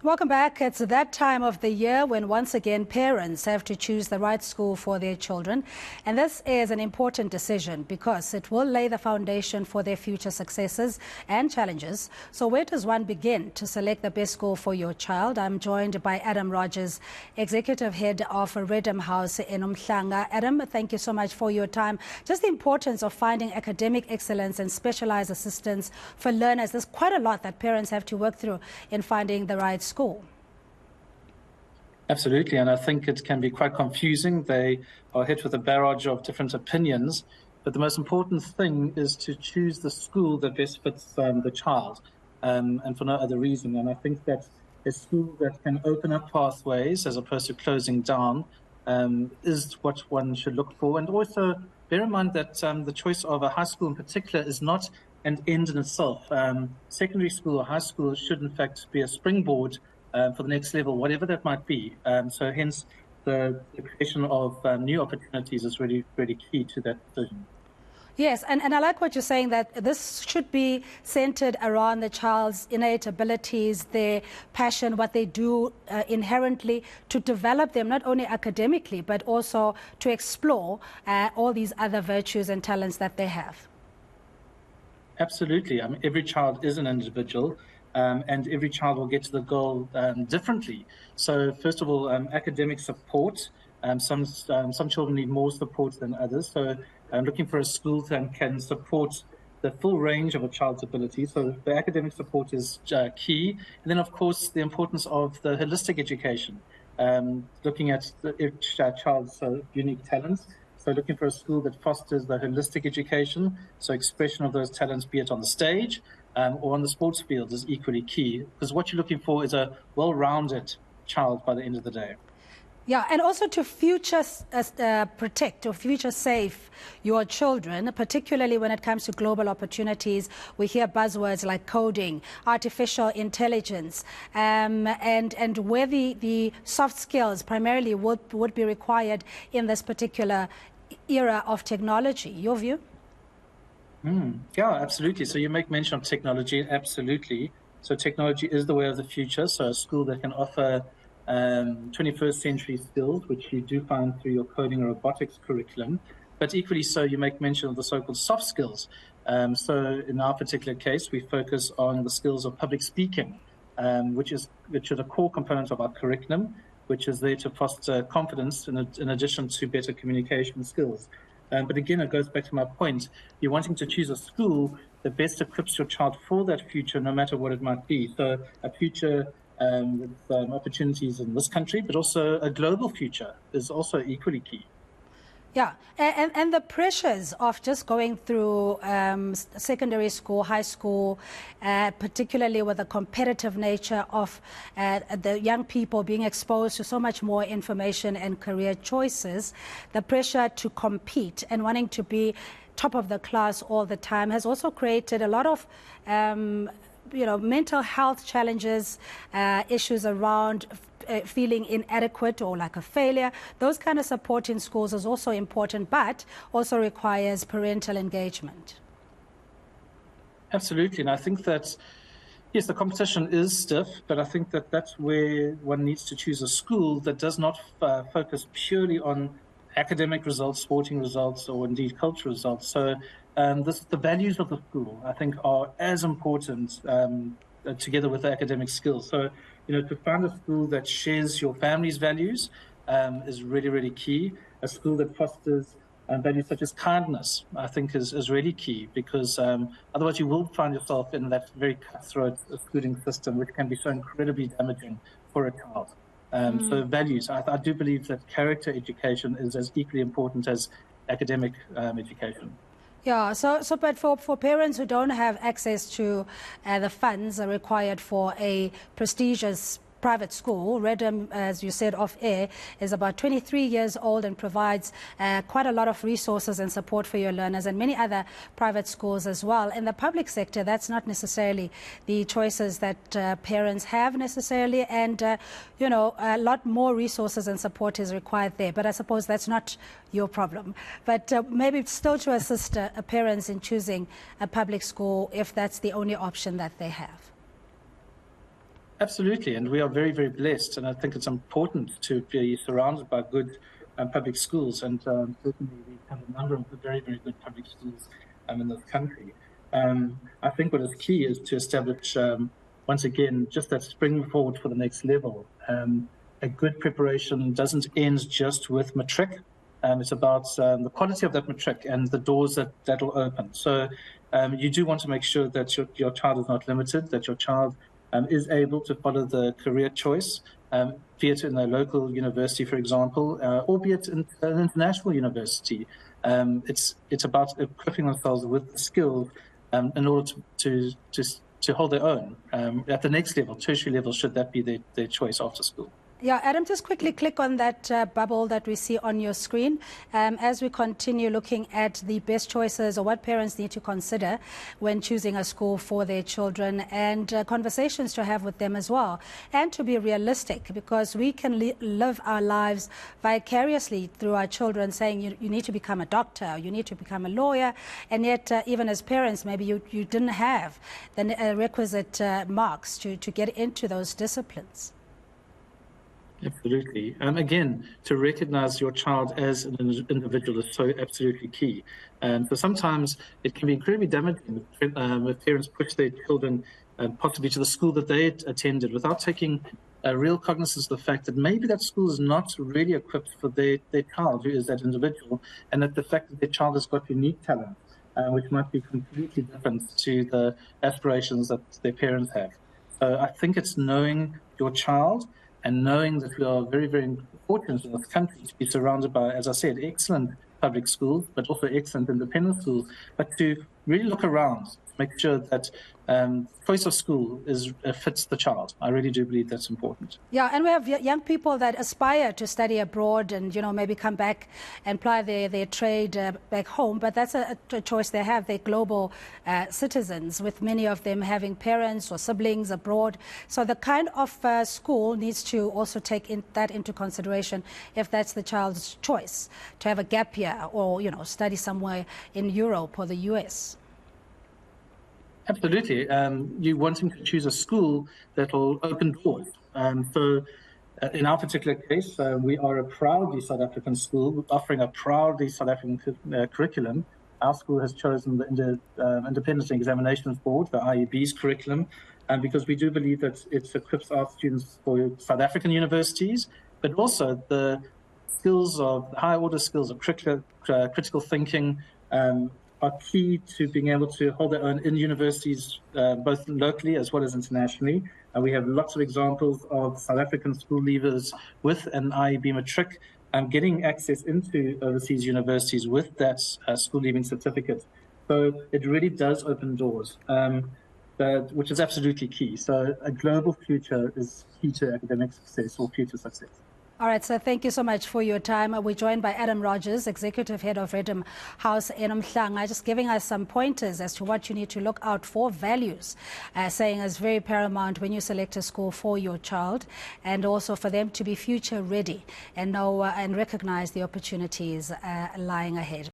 Welcome back. It's that time of the year when once again parents have to choose the right school for their children. And this is an important decision because it will lay the foundation for their future successes and challenges. So where does one begin to select the best school for your child? I'm joined by Adam Rogers, Executive Head of Reddam House in uMhlanga. Adam, thank you so much for your time. Just the importance of finding academic excellence and specialized assistance for learners. There's quite a lot that parents have to work through in finding the right school. Absolutely, and I think it can be quite confusing. They are hit with a barrage of different opinions, but the most important thing is to choose the school that best fits the child, and for no other reason. And I think that a school that can open up pathways as opposed to closing down is what one should look for. And also bear in mind that the choice of a high school in particular is not an end in itself. Secondary school or high school should in fact be a springboard for the next level, whatever that might be. So hence the creation of new opportunities is really, really key to that decision. Yes, and I like what you're saying, that this should be centered around the child's innate abilities, their passion, what they do inherently to develop them, not only academically, but also to explore all these other virtues and talents that they have. Absolutely. I mean, every child is an individual. And every child will get to the goal differently. So first of all, academic support. Some children need more support than others. So looking for a school that can support the full range of a child's abilities. So the academic support is key. And then, of course, the importance of the holistic education, looking at each child's unique talents. So looking for a school that fosters the holistic education, so expression of those talents, be it on the stage or on the sports field, is equally key, because what you're looking for is a well-rounded child by the end of the day. Yeah, and also to future protect or future safe your children, particularly when it comes to global opportunities. We hear buzzwords like coding, artificial intelligence, and where the soft skills primarily would be required in this particular era of technology. Your view? Yeah, absolutely. So you make mention of technology, absolutely. So technology is the way of the future. So a school that can offer 21st century skills, which you do find through your coding or robotics curriculum, but equally so you make mention of the so-called soft skills. So in our particular case, we focus on the skills of public speaking, which is a core component of our curriculum, which is there to foster confidence in addition to better communication skills. But again, it goes back to my point. You're wanting to choose a school that best equips your child for that future, no matter what it might be. So a future with opportunities in this country, but also a global future is also equally key. Yeah, and the pressures of just going through secondary school, high school, particularly with the competitive nature of the young people being exposed to so much more information and career choices, the pressure to compete and wanting to be top of the class all the time has also created a lot of mental health challenges, issues around feeling inadequate or like a failure. Those kind of support in schools is also important, but also requires parental engagement. Absolutely. And I think that, yes, the competition is stiff, but I think that that's where one needs to choose a school that does not focus purely on academic results, sporting results, or indeed cultural results. So the values of the school, I think, are as important together with the academic skills. So, to find a school that shares your family's values is really, really key. A school that fosters values such as kindness, I think, is really key, because otherwise you will find yourself in that very cutthroat schooling system, which can be so incredibly damaging for a child. So values, I do believe that character education is as equally important as academic education. Yeah, but for parents who don't have access to the funds required for a prestigious private school, Reddam, as you said off air, is about 23 years old and provides quite a lot of resources and support for your learners, and many other private schools as well. In the public sector, that's not necessarily the choices that parents have necessarily, and a lot more resources and support is required there. But I suppose that's not your problem. But maybe still to assist parents in choosing a public school if that's the only option that they have. Absolutely, and we are very, very blessed, and I think it's important to be surrounded by good public schools, and certainly we have a number of very, very good public schools in this country. I think what is key is to establish, once again, just that spring forward for the next level. A good preparation doesn't end just with matric. It's about the quality of that matric and the doors that will open. So you do want to make sure that your child is not limited, that your child is able to follow the career choice, be it in a local university, for example, or be it in an international university. It's about equipping themselves with the skills in order to hold their own at the next level, tertiary level, should that be their choice after school. Yeah, Adam, just quickly click on that bubble that we see on your screen as we continue looking at the best choices or what parents need to consider when choosing a school for their children, and conversations to have with them as well, and to be realistic, because we can live our lives vicariously through our children, saying you need to become a doctor, you need to become a lawyer, and yet even as parents maybe you didn't have the requisite marks to get into those disciplines. Absolutely. Again, to recognize your child as an individual is so absolutely key. So sometimes it can be incredibly damaging if parents push their children possibly to the school that they attended without taking a real cognizance of the fact that maybe that school is not really equipped for their child, who is that individual, and that the fact that their child has got unique talent, which might be completely different to the aspirations that their parents have. So I think it's knowing your child, and knowing that we are very, very fortunate in this country to be surrounded by, as I said, excellent public schools, but also excellent independent schools, but to really look around, to make sure that choice of school fits the child. I really do believe that's important. Yeah, and we have young people that aspire to study abroad and, maybe come back and ply their trade back home, but that's a choice they have. They're global citizens, with many of them having parents or siblings abroad. So the kind of school needs to also take that into consideration if that's the child's choice, to have a gap year or, study somewhere in Europe or the US. Absolutely. You want him to choose a school that will open doors. So in our particular case, we are a proudly South African school offering a proudly South African curriculum. Our school has chosen the Independent Examinations Board, the IEB's curriculum, because we do believe that it equips our students for South African universities, but also the skills of high-order skills of critical thinking, are key to being able to hold their own in universities, both locally as well as internationally. We have lots of examples of South African school leavers with an IEB matric getting access into overseas universities with that school leaving certificate. So it really does open doors, which is absolutely key. So a global future is key to academic success or future success. All right, so thank you so much for your time. We're joined by Adam Rogers, Executive Head of Reddam House in uMhlanga, just giving us some pointers as to what you need to look out for, values, saying is very paramount when you select a school for your child, and also for them to be future ready and know and recognize the opportunities lying ahead.